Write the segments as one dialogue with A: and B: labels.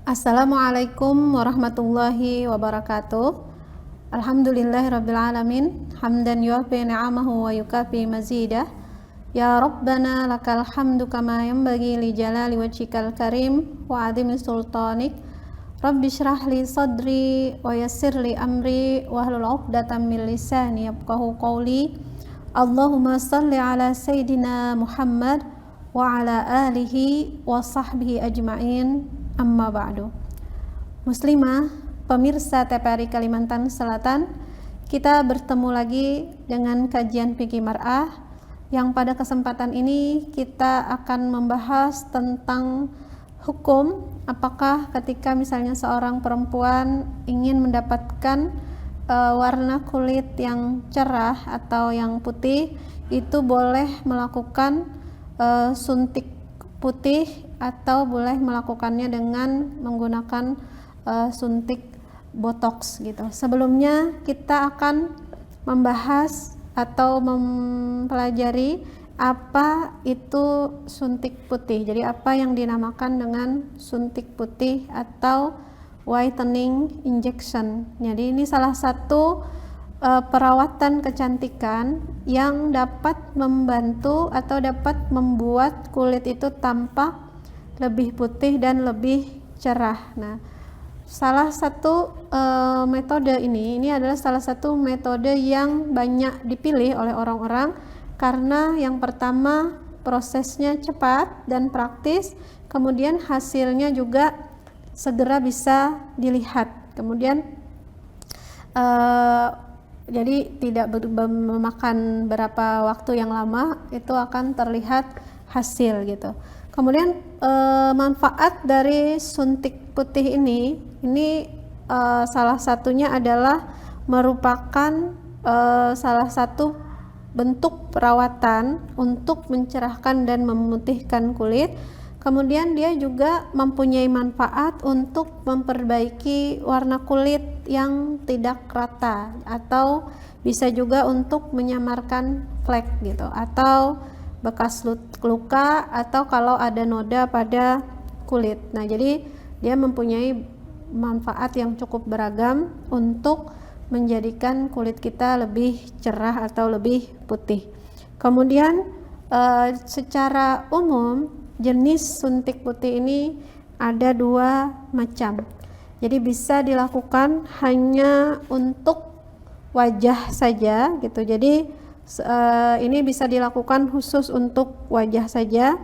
A: Assalamualaikum warahmatullahi wabarakatuh. Alhamdulillahirrabbilalamin. Hamdan yuafi ni'amahu wa yukafi mazidah. Ya Rabbana lakal hamdu kama yanbaghi li jalali wajhikal karim wa azimi sultanik. Rabbi shrah li sadri wa yassir li amri wahlul 'uqdatam min lisani yafqahu qawli. Allahumma salli ala sayyidina Muhammad wa ala alihi wa sahbihi ajma'in. Amma ba'du. Muslimah, pemirsa TPRI Kalimantan Selatan, kita bertemu lagi dengan kajian fikih mar'ah yang pada kesempatan ini kita akan membahas tentang hukum apakah ketika misalnya seorang perempuan ingin mendapatkan warna kulit yang cerah atau yang putih, itu boleh melakukan suntik putih atau boleh melakukannya dengan menggunakan suntik botox gitu. Sebelumnya kita akan membahas atau mempelajari apa itu suntik putih. Jadi apa yang dinamakan dengan suntik putih atau whitening injection. Jadi ini salah satu perawatan kecantikan yang dapat membantu atau dapat membuat kulit itu tampak lebih putih dan lebih cerah. Nah, salah satu metode ini adalah salah satu metode yang banyak dipilih oleh orang-orang karena yang pertama prosesnya cepat dan praktis, kemudian hasilnya juga segera bisa dilihat. Kemudian jadi tidak memakan berapa waktu yang lama, itu akan terlihat hasil gitu. Kemudian manfaat dari suntik putih ini salah satunya adalah merupakan salah satu bentuk perawatan untuk mencerahkan dan memutihkan kulit. Kemudian dia juga mempunyai manfaat untuk memperbaiki warna kulit yang tidak rata, atau bisa juga untuk menyamarkan flek gitu, atau bekas luka, atau kalau ada noda pada kulit. Nah, jadi dia mempunyai manfaat yang cukup beragam untuk menjadikan kulit kita lebih cerah atau lebih putih. Kemudian secara umum jenis suntik putih ini ada dua macam. Jadi bisa dilakukan hanya untuk wajah saja gitu. Jadi ini bisa dilakukan khusus untuk wajah saja.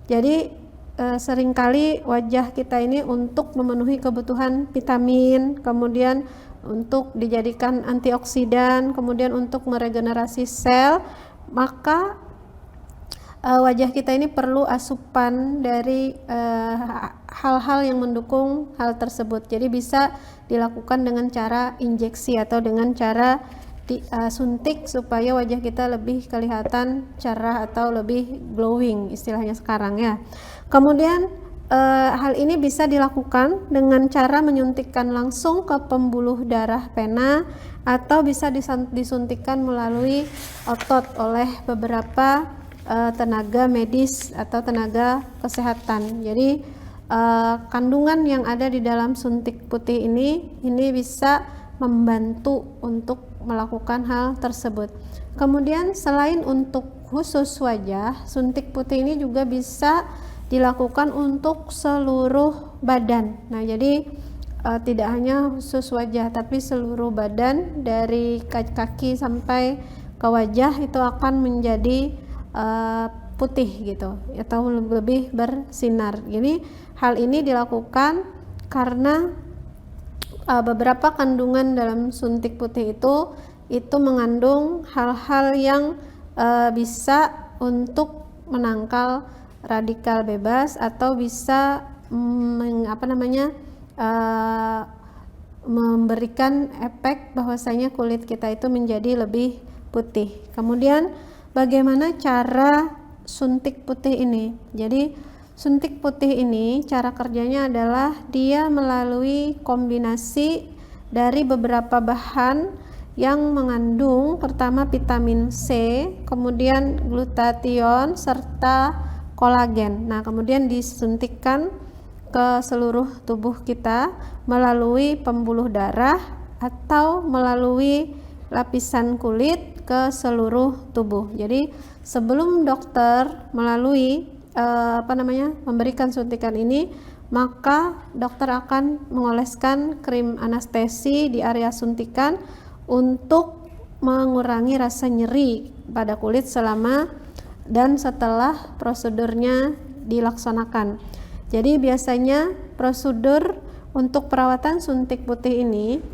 A: Jadi seringkali wajah kita ini untuk memenuhi kebutuhan vitamin, kemudian untuk dijadikan antioksidan, kemudian untuk meregenerasi sel, maka wajah kita ini perlu asupan dari hal-hal yang mendukung hal tersebut. Jadi bisa dilakukan dengan cara injeksi atau dengan cara suntik supaya wajah kita lebih kelihatan cerah atau lebih glowing istilahnya sekarang ya. Kemudian hal ini bisa dilakukan dengan cara menyuntikkan langsung ke pembuluh darah pena, atau bisa disuntikkan melalui otot oleh beberapa tenaga medis atau tenaga kesehatan. Jadi kandungan yang ada di dalam suntik putih ini bisa membantu untuk melakukan hal tersebut. Kemudian selain untuk khusus wajah, suntik putih ini juga bisa dilakukan untuk seluruh badan. Nah, jadi tidak hanya khusus wajah, tapi seluruh badan dari kaki sampai ke wajah itu akan menjadi putih gitu, atau lebih bersinar. Jadi hal ini dilakukan karena beberapa kandungan dalam suntik putih itu mengandung hal-hal yang bisa untuk menangkal radikal bebas, atau bisa memberikan efek bahwasanya kulit kita itu menjadi lebih putih. Kemudian bagaimana cara suntik putih ini? Jadi suntik putih ini cara kerjanya adalah dia melalui kombinasi dari beberapa bahan yang mengandung pertama vitamin C, kemudian glutathione serta kolagen. Nah, kemudian disuntikkan ke seluruh tubuh kita melalui pembuluh darah atau melalui lapisan kulit ke seluruh tubuh. Jadi sebelum dokter melalui memberikan suntikan ini, maka dokter akan mengoleskan krim anestesi di area suntikan untuk mengurangi rasa nyeri pada kulit selama dan setelah prosedurnya dilaksanakan. Jadi biasanya prosedur untuk perawatan suntik putih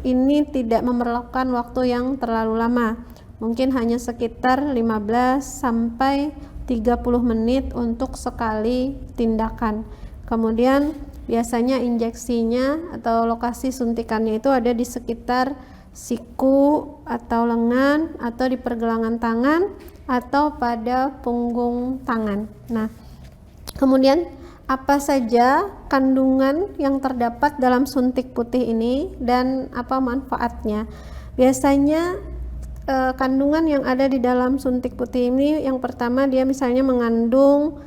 A: ini tidak memerlukan waktu yang terlalu lama. Mungkin hanya sekitar 15 sampai 30 menit untuk sekali tindakan. Kemudian biasanya injeksinya atau lokasi suntikannya itu ada di sekitar siku atau lengan atau di pergelangan tangan atau pada punggung tangan. Nah, kemudian apa saja kandungan yang terdapat dalam suntik putih ini dan apa manfaatnya? Biasanya kandungan yang ada di dalam suntik putih ini, yang pertama dia misalnya mengandung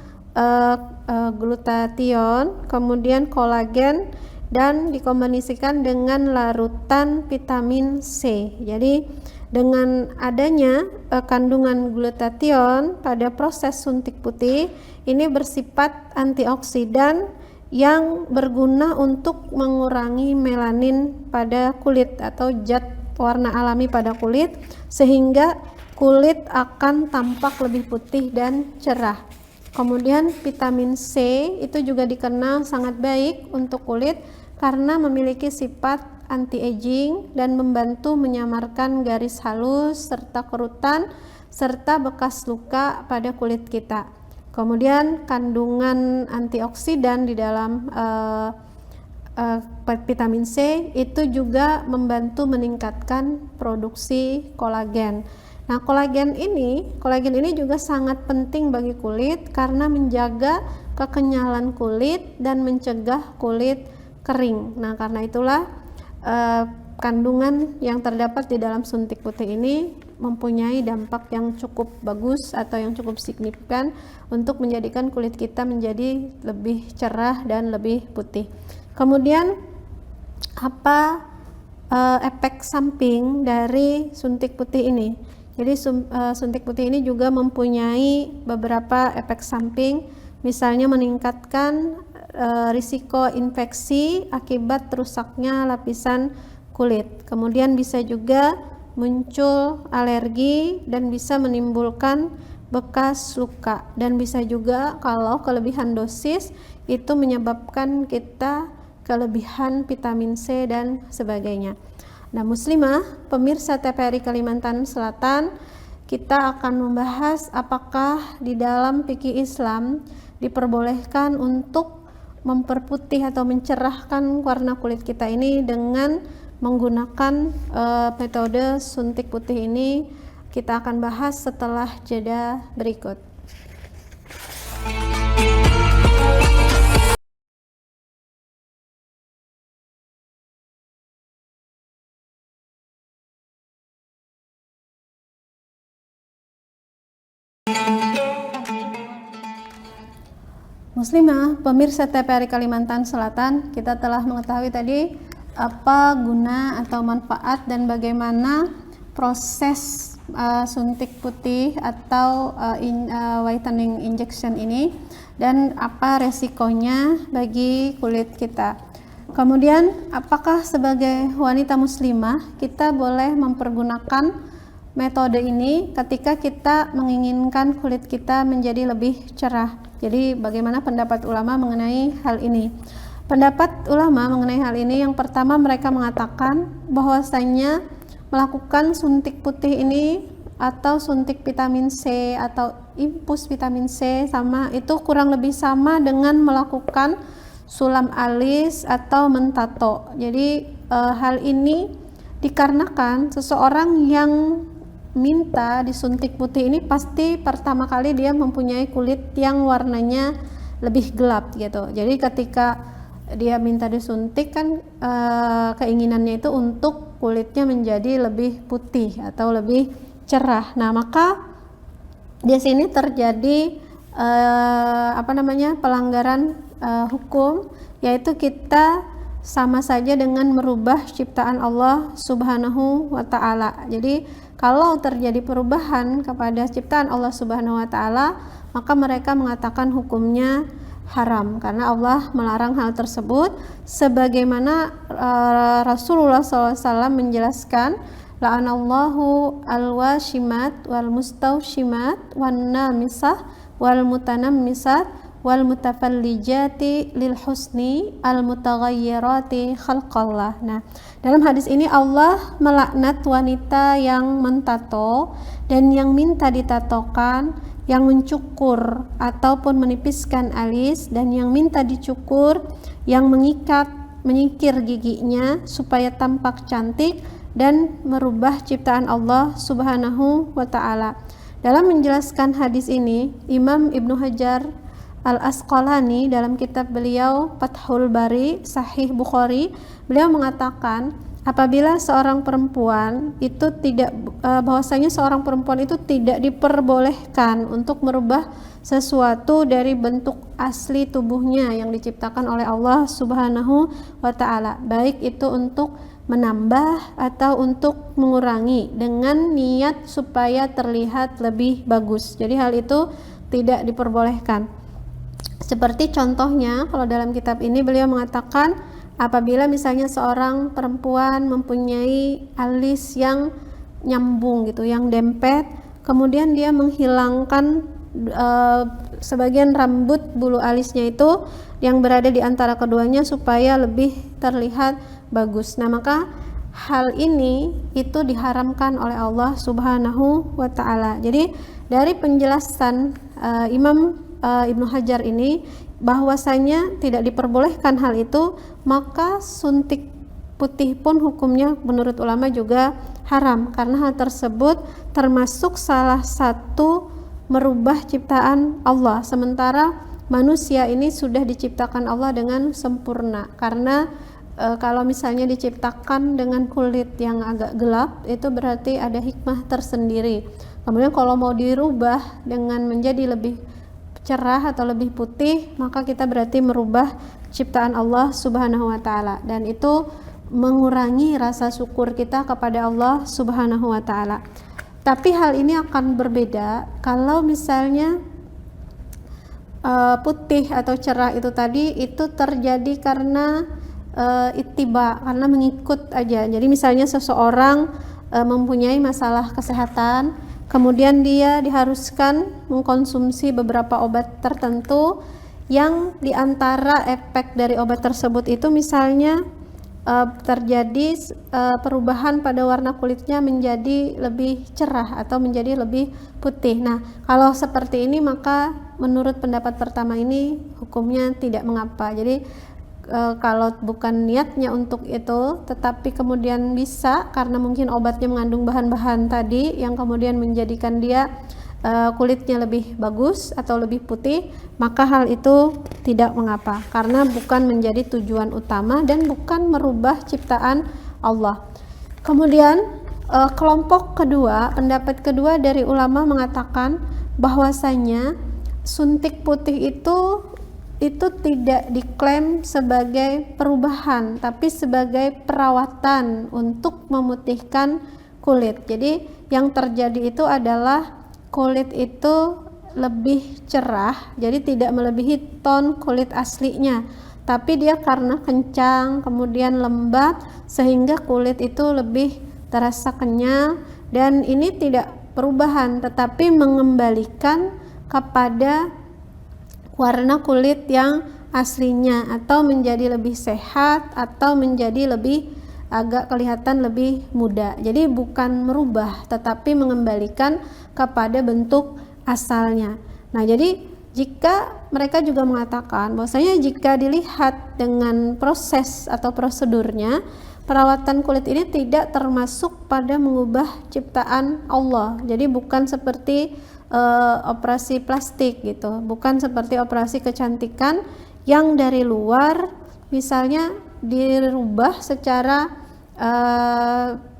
A: glutathione, kemudian kolagen, dan dikombinasikan dengan larutan vitamin C. Jadi dengan adanya kandungan glutathione pada proses suntik putih ini bersifat antioksidan yang berguna untuk mengurangi melanin pada kulit atau zat warna alami pada kulit, sehingga kulit akan tampak lebih putih dan cerah. Kemudian vitamin C itu juga dikenal sangat baik untuk kulit karena memiliki sifat anti-aging dan membantu menyamarkan garis halus serta kerutan serta bekas luka pada kulit kita. Kemudian kandungan antioksidan di dalam vitamin C itu juga membantu meningkatkan produksi kolagen. Nah, kolagen ini juga sangat penting bagi kulit karena menjaga kekenyalan kulit dan mencegah kulit kering. Nah, karena itulah kandungan yang terdapat di dalam suntik putih ini mempunyai dampak yang cukup bagus atau yang cukup signifikan untuk menjadikan kulit kita menjadi lebih cerah dan lebih putih. Kemudian apa efek samping dari suntik putih ini? Jadi suntik putih ini juga mempunyai beberapa efek samping, misalnya meningkatkan risiko infeksi akibat rusaknya lapisan kulit. Kemudian bisa juga muncul alergi dan bisa menimbulkan bekas luka, dan bisa juga kalau kelebihan dosis itu menyebabkan kita kelebihan vitamin C dan sebagainya. Nah, muslimah, pemirsa TVRI Kalimantan Selatan, kita akan membahas apakah di dalam fikih Islam diperbolehkan untuk memperputih atau mencerahkan warna kulit kita ini dengan menggunakan metode suntik putih ini. Kita akan bahas setelah jeda berikut. Muslimah, pemirsa TVRI Kalimantan Selatan, kita telah mengetahui tadi apa guna atau manfaat dan bagaimana proses suntik putih atau whitening injection ini dan apa resikonya bagi kulit kita. Kemudian apakah sebagai wanita muslimah kita boleh mempergunakan metode ini ketika kita menginginkan kulit kita menjadi lebih cerah? Jadi bagaimana pendapat ulama mengenai hal ini? Pendapat ulama mengenai hal ini, yang pertama mereka mengatakan bahwasanya melakukan suntik putih ini atau suntik vitamin C atau infus vitamin C itu kurang lebih sama dengan melakukan sulam alis atau mentato. Jadi hal ini dikarenakan seseorang yang minta disuntik putih ini pasti pertama kali dia mempunyai kulit yang warnanya lebih gelap gitu. Jadi ketika dia minta disuntik kan keinginannya itu untuk kulitnya menjadi lebih putih atau lebih cerah. Nah, maka di sini terjadi pelanggaran hukum, yaitu kita sama saja dengan merubah ciptaan Allah Subhanahu wa Ta'ala. Jadi kalau terjadi perubahan kepada ciptaan Allah Subhanahu wa Ta'ala, maka mereka mengatakan hukumnya haram karena Allah melarang hal tersebut, sebagaimana Rasulullah SAW menjelaskan, la'anallahu al-washimat wal mustawshimat wan namisah wal mutanammisat wal mutafallijati lil husni al mutaghayyirati khalqallah. Nah, dalam hadis ini Allah melaknat wanita yang mentato dan yang minta ditatokan, yang mencukur ataupun menipiskan alis, dan yang minta dicukur, yang menyingkir giginya supaya tampak cantik, dan merubah ciptaan Allah Subhanahu wa Ta'ala. Dalam menjelaskan hadis ini, Imam Ibnu Hajar Al-Asqalani dalam kitab beliau Fathul Bari Sahih Bukhari, beliau mengatakan apabila seorang perempuan itu bahwasanya seorang perempuan itu tidak diperbolehkan untuk merubah sesuatu dari bentuk asli tubuhnya yang diciptakan oleh Allah Subhanahu wa Ta'ala, baik itu untuk menambah atau untuk mengurangi dengan niat supaya terlihat lebih bagus. Jadi hal itu tidak diperbolehkan. Seperti contohnya kalau dalam kitab ini beliau mengatakan apabila misalnya seorang perempuan mempunyai alis yang nyambung gitu, yang dempet, kemudian dia menghilangkan sebagian rambut bulu alisnya itu yang berada di antara keduanya supaya lebih terlihat bagus. Nah, maka hal ini itu diharamkan oleh Allah Subhanahu wa Ta'ala. Jadi dari penjelasan Imam Ibnu Hajar ini bahwasanya tidak diperbolehkan hal itu, maka suntik putih pun hukumnya menurut ulama juga haram karena hal tersebut termasuk salah satu merubah ciptaan Allah, sementara manusia ini sudah diciptakan Allah dengan sempurna. Karena kalau misalnya diciptakan dengan kulit yang agak gelap, itu berarti ada hikmah tersendiri. Kemudian kalau mau dirubah dengan menjadi lebih cerah atau lebih putih, maka kita berarti merubah ciptaan Allah Subhanahu wa Ta'ala, dan itu mengurangi rasa syukur kita kepada Allah Subhanahu wa Ta'ala. Tapi hal ini akan berbeda kalau misalnya putih atau cerah itu tadi itu terjadi karena ittiba, karena mengikut aja. Jadi misalnya seseorang mempunyai masalah kesehatan, kemudian dia diharuskan mengkonsumsi beberapa obat tertentu yang diantara efek dari obat tersebut itu misalnya terjadi perubahan pada warna kulitnya menjadi lebih cerah atau menjadi lebih putih. Nah, kalau seperti ini maka menurut pendapat pertama ini hukumnya tidak mengapa. Jadi kalau bukan niatnya untuk itu, tetapi kemudian bisa karena mungkin obatnya mengandung bahan-bahan tadi yang kemudian menjadikan dia kulitnya lebih bagus atau lebih putih, maka hal itu tidak mengapa karena bukan menjadi tujuan utama dan bukan merubah ciptaan Allah. Kemudian kelompok kedua, pendapat kedua dari ulama mengatakan bahwasanya suntik putih itu tidak diklaim sebagai perubahan tapi sebagai perawatan untuk memutihkan kulit. Jadi yang terjadi itu adalah kulit itu lebih cerah, jadi tidak melebihi ton kulit aslinya, tapi dia karena kencang kemudian lembab sehingga kulit itu lebih terasa kenyal, dan ini tidak perubahan tetapi mengembalikan kepada warna kulit yang aslinya atau menjadi lebih sehat atau menjadi lebih agak kelihatan lebih muda. Jadi bukan merubah tetapi mengembalikan kepada bentuk asalnya. Nah, jadi jika mereka juga mengatakan bahwasanya jika dilihat dengan proses atau prosedurnya, perawatan kulit ini tidak termasuk pada mengubah ciptaan Allah. Jadi bukan seperti operasi plastik gitu, bukan seperti operasi kecantikan yang dari luar misalnya dirubah secara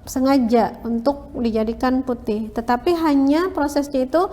A: sengaja untuk dijadikan putih, tetapi hanya prosesnya itu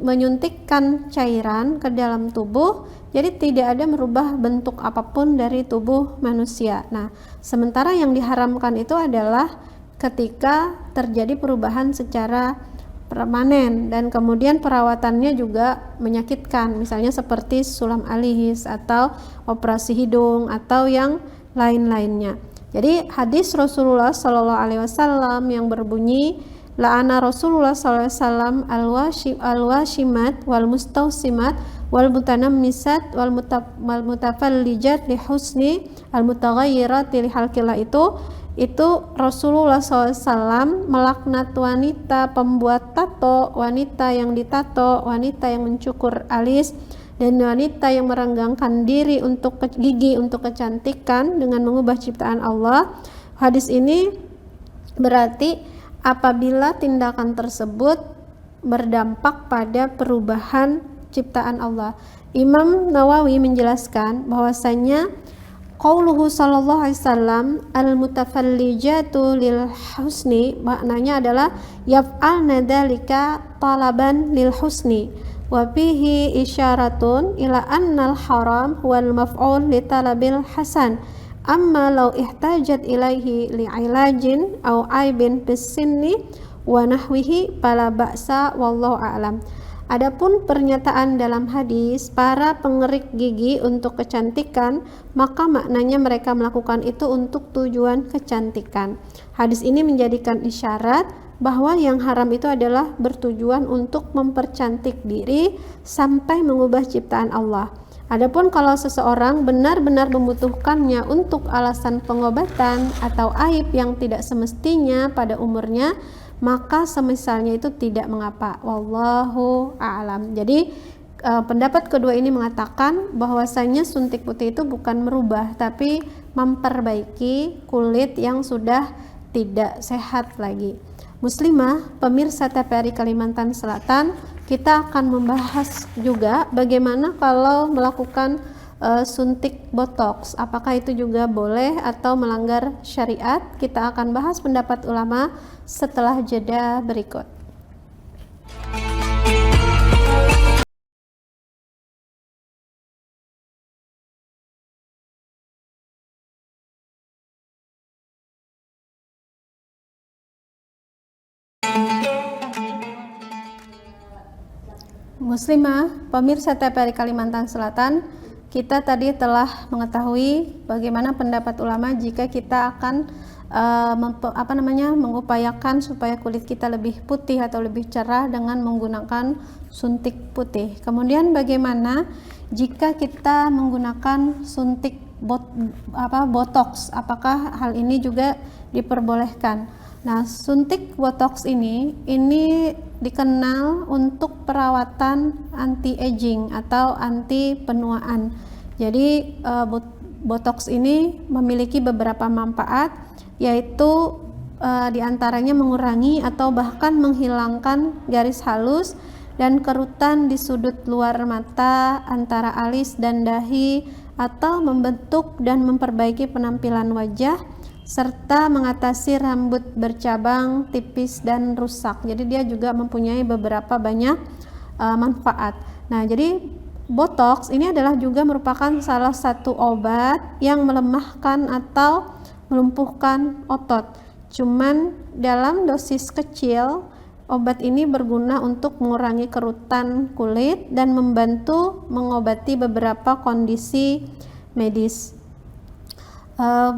A: menyuntikkan cairan ke dalam tubuh Jadi tidak ada merubah bentuk apapun dari tubuh manusia. Nah, sementara yang diharamkan itu adalah ketika terjadi perubahan secara permanen dan kemudian perawatannya juga menyakitkan, misalnya seperti sulam alihis atau operasi hidung atau yang lain-lainnya. Jadi hadis Rasulullah Shallallahu Alaihi Wasallam yang berbunyi la'ana Rasulullah Shallallahu Alaihi Wasallam al-washimat wal mustausimat wal mutanammisat wal mutafallijat li husni al mutaghayyirat li halqillah, itu Rasulullah SAW melaknat wanita pembuat tato, wanita yang ditato, wanita yang mencukur alis, dan wanita yang merenggangkan diri untuk gigi untuk kecantikan dengan mengubah ciptaan Allah. Hadis ini berarti apabila tindakan tersebut berdampak pada perubahan ciptaan Allah. Imam Nawawi menjelaskan bahwasanya qauluhu sallallahu alaihi wasallam al-mutafallijatu lil husni, maknanya adalah yaf'alna dzalika talaban lil husni wa fihi isyaratun ila annal haram wal maf'ul li talabil hasan, amma law ihtajat ilaihi li ilajin aw aibin bisinni wa nahwihi fala ba'sa wallahu a'lam. Adapun pernyataan dalam hadis para pengerik gigi untuk kecantikan, maka maknanya mereka melakukan itu untuk tujuan kecantikan. Hadis ini menjadikan isyarat bahwa yang haram itu adalah bertujuan untuk mempercantik diri sampai mengubah ciptaan Allah. Adapun kalau seseorang benar-benar membutuhkannya untuk alasan pengobatan atau aib yang tidak semestinya pada umurnya, maka semisalnya itu tidak mengapa. Wallahu a'lam. Jadi pendapat kedua ini mengatakan bahwasanya suntik putih itu bukan merubah, tapi memperbaiki kulit yang sudah tidak sehat lagi. Muslimah, pemirsa TVRI Kalimantan Selatan, kita akan membahas juga bagaimana kalau melakukan suntik botox, apakah itu juga boleh atau melanggar syariat. Kita akan bahas pendapat ulama setelah jeda berikut. Muslimah, pemirsa TVRI Kalimantan Selatan, kita tadi telah mengetahui bagaimana pendapat ulama jika kita akan mengupayakan supaya kulit kita lebih putih atau lebih cerah dengan menggunakan suntik putih. Kemudian bagaimana jika kita menggunakan suntik botox, apakah hal ini juga diperbolehkan? Nah, suntik botox ini dikenal untuk perawatan anti-aging atau anti penuaan. Jadi botox ini memiliki beberapa manfaat, yaitu diantaranya mengurangi atau bahkan menghilangkan garis halus dan kerutan di sudut luar mata, antara alis dan dahi, atau membentuk dan memperbaiki penampilan wajah, serta mengatasi rambut bercabang, tipis, dan rusak. Jadi dia juga mempunyai beberapa banyak manfaat. Nah, jadi botox ini adalah juga merupakan salah satu obat yang melemahkan atau melumpuhkan otot. Cuman dalam dosis kecil, obat ini berguna untuk mengurangi kerutan kulit dan membantu mengobati beberapa kondisi medis.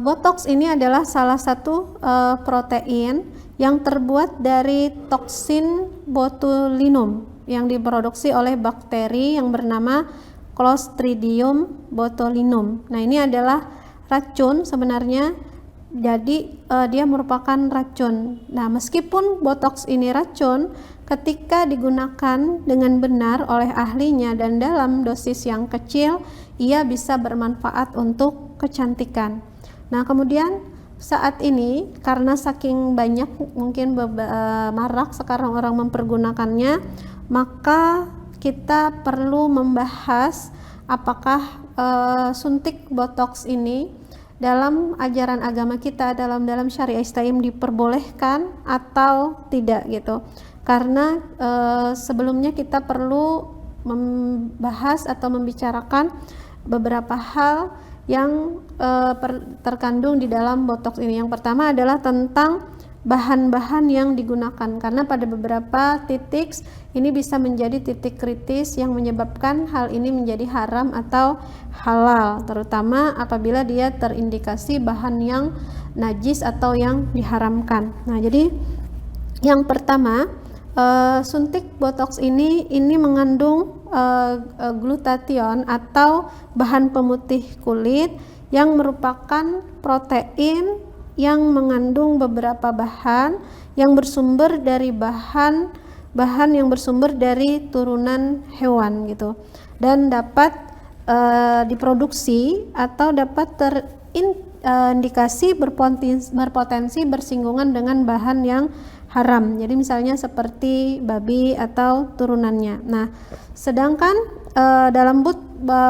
A: Botox ini adalah salah satu protein yang terbuat dari toksin botulinum yang diproduksi oleh bakteri yang bernama Clostridium botulinum. Nah, ini adalah racun sebenarnya, jadi dia merupakan racun. Nah, meskipun botox ini racun, ketika digunakan dengan benar oleh ahlinya dan dalam dosis yang kecil, ia bisa bermanfaat untuk kecantikan. Nah, kemudian saat ini karena saking banyak mungkin marak sekarang orang mempergunakannya, maka kita perlu membahas apakah suntik botox ini dalam ajaran agama kita, dalam syariah Islam diperbolehkan atau tidak gitu. Karena sebelumnya kita perlu membahas atau membicarakan beberapa hal yang terkandung di dalam botox ini. Yang pertama adalah tentang bahan-bahan yang digunakan, karena pada beberapa titik ini bisa menjadi titik kritis yang menyebabkan hal ini menjadi haram atau halal, terutama apabila dia terindikasi bahan yang najis atau yang diharamkan. Nah, jadi yang pertama, suntik botox ini mengandung glutathione atau bahan pemutih kulit yang merupakan protein yang mengandung beberapa bahan yang bersumber dari bahan yang bersumber dari turunan hewan gitu, dan dapat diproduksi atau dapat terindikasi berpotensi bersinggungan dengan bahan yang haram. Jadi misalnya seperti babi atau turunannya. Nah, sedangkan dalam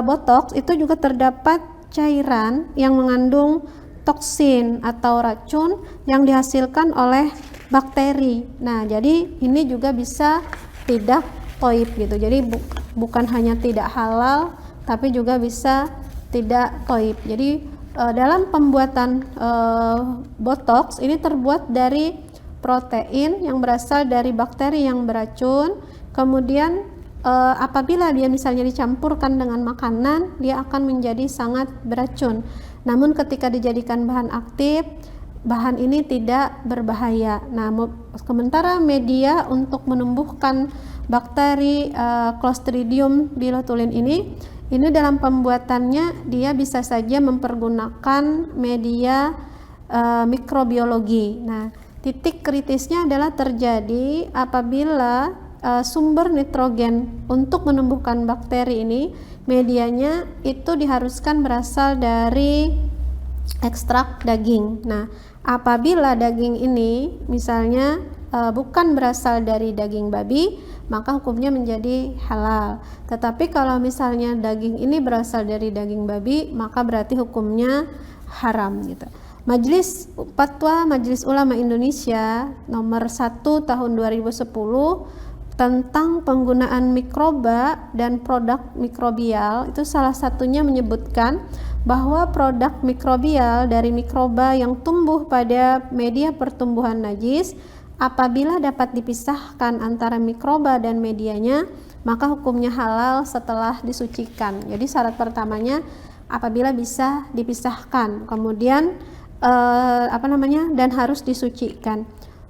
A: botox itu juga terdapat cairan yang mengandung toksin atau racun yang dihasilkan oleh bakteri. Nah, jadi ini juga bisa tidak toib gitu. Jadi bukan hanya tidak halal, tapi juga bisa tidak toib. Jadi dalam pembuatan botox ini terbuat dari protein yang berasal dari bakteri yang beracun. Kemudian apabila dia misalnya dicampurkan dengan makanan, dia akan menjadi sangat beracun. Namun ketika dijadikan bahan aktif, bahan ini tidak berbahaya. Nah, sementara media untuk menumbuhkan bakteri Clostridium botulinum ini dalam pembuatannya dia bisa saja mempergunakan media mikrobiologi. Nah, titik kritisnya adalah terjadi apabila sumber nitrogen untuk menumbuhkan bakteri ini, medianya itu diharuskan berasal dari ekstrak daging. Nah, apabila daging ini misalnya bukan berasal dari daging babi, maka hukumnya menjadi halal. Tetapi kalau misalnya daging ini berasal dari daging babi, maka berarti hukumnya haram gitu. Fatwa Majelis Ulama Indonesia nomor 1 tahun 2010 tentang penggunaan mikroba dan produk mikrobial, itu salah satunya menyebutkan bahwa produk mikrobial dari mikroba yang tumbuh pada media pertumbuhan najis, apabila dapat dipisahkan antara mikroba dan medianya, maka hukumnya halal setelah disucikan. Jadi syarat pertamanya apabila bisa dipisahkan, kemudian dan harus disucikan.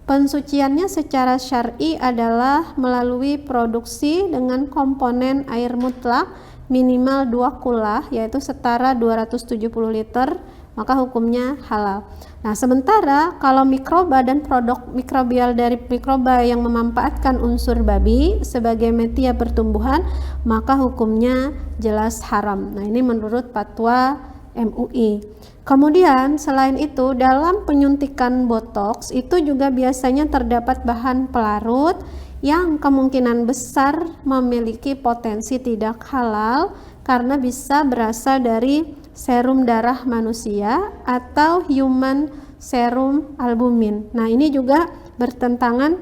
A: Pensuciannya secara syar'i adalah melalui produksi dengan komponen air mutlak minimal 2 kulah, yaitu setara 270 liter, maka hukumnya halal. Nah, sementara kalau mikroba dan produk mikrobial dari mikroba yang memanfaatkan unsur babi sebagai media pertumbuhan, maka hukumnya jelas haram. Nah, ini menurut fatwa MUI. Kemudian selain itu, dalam penyuntikan botox itu juga biasanya terdapat bahan pelarut yang kemungkinan besar memiliki potensi tidak halal karena bisa berasal dari serum darah manusia atau human serum albumin. Nah, ini juga bertentangan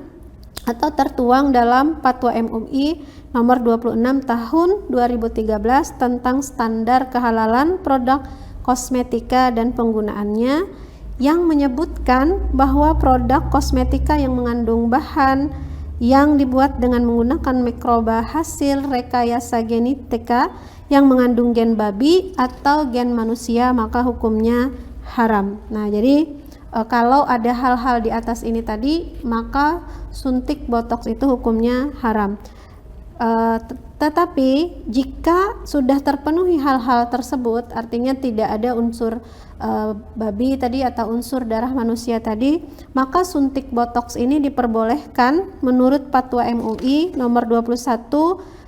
A: atau tertuang dalam Fatwa MUI nomor 26 tahun 2013 tentang standar kehalalan produk kosmetika dan penggunaannya, yang menyebutkan bahwa produk kosmetika yang mengandung bahan yang dibuat dengan menggunakan mikroba hasil rekayasa genetika yang mengandung gen babi atau gen manusia, maka hukumnya haram. Nah, jadi kalau ada hal-hal di atas ini tadi, maka suntik botox itu hukumnya haram. Tetapi jika sudah terpenuhi hal-hal tersebut, artinya tidak ada unsur babi tadi atau unsur darah manusia tadi, maka suntik botox ini diperbolehkan menurut Fatwa MUI nomor 21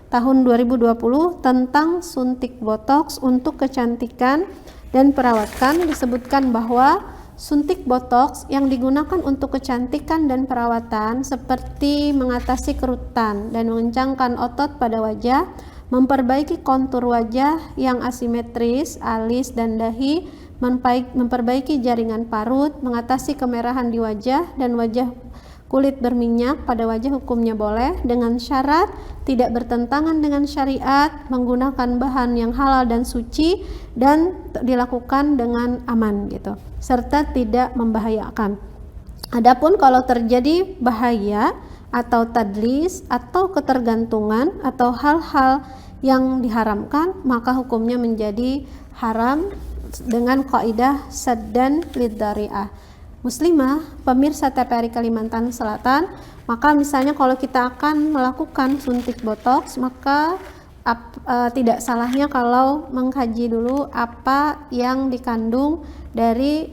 A: tahun 2020 tentang suntik botox untuk kecantikan dan perawatan. Disebutkan bahwa suntik botox yang digunakan untuk kecantikan dan perawatan seperti mengatasi kerutan dan mengencangkan otot pada wajah, memperbaiki kontur wajah yang asimetris, alis dan dahi, memperbaiki jaringan parut, mengatasi kemerahan di wajah dan wajah Kulit berminyak pada wajah hukumnya boleh dengan syarat tidak bertentangan dengan syariat, menggunakan bahan yang halal dan suci, dan dilakukan dengan aman gitu, serta tidak membahayakan. Adapun kalau terjadi bahaya atau tadlis atau ketergantungan atau hal-hal yang diharamkan, maka hukumnya menjadi haram dengan kaidah saddan lidzari'ah. Muslimah, pemirsa TPRI Kalimantan Selatan, maka misalnya kalau kita akan melakukan suntik botox, maka tidak salahnya kalau mengkaji dulu apa yang dikandung dari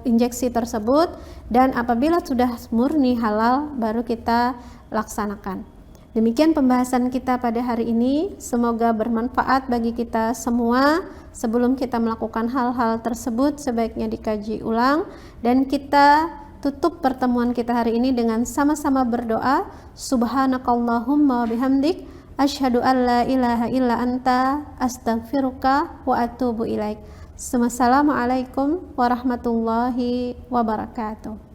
A: injeksi tersebut, dan apabila sudah murni halal baru kita laksanakan. Demikian pembahasan kita pada hari ini, semoga bermanfaat bagi kita semua. Sebelum kita melakukan hal-hal tersebut sebaiknya dikaji ulang, dan kita tutup pertemuan kita hari ini dengan sama-sama berdoa. Subhanakallahumma bihamdik, asyhadu an la ilaha illa anta, astaghfiruka wa atubu ilaik. Assalamualaikum warahmatullahi wabarakatuh.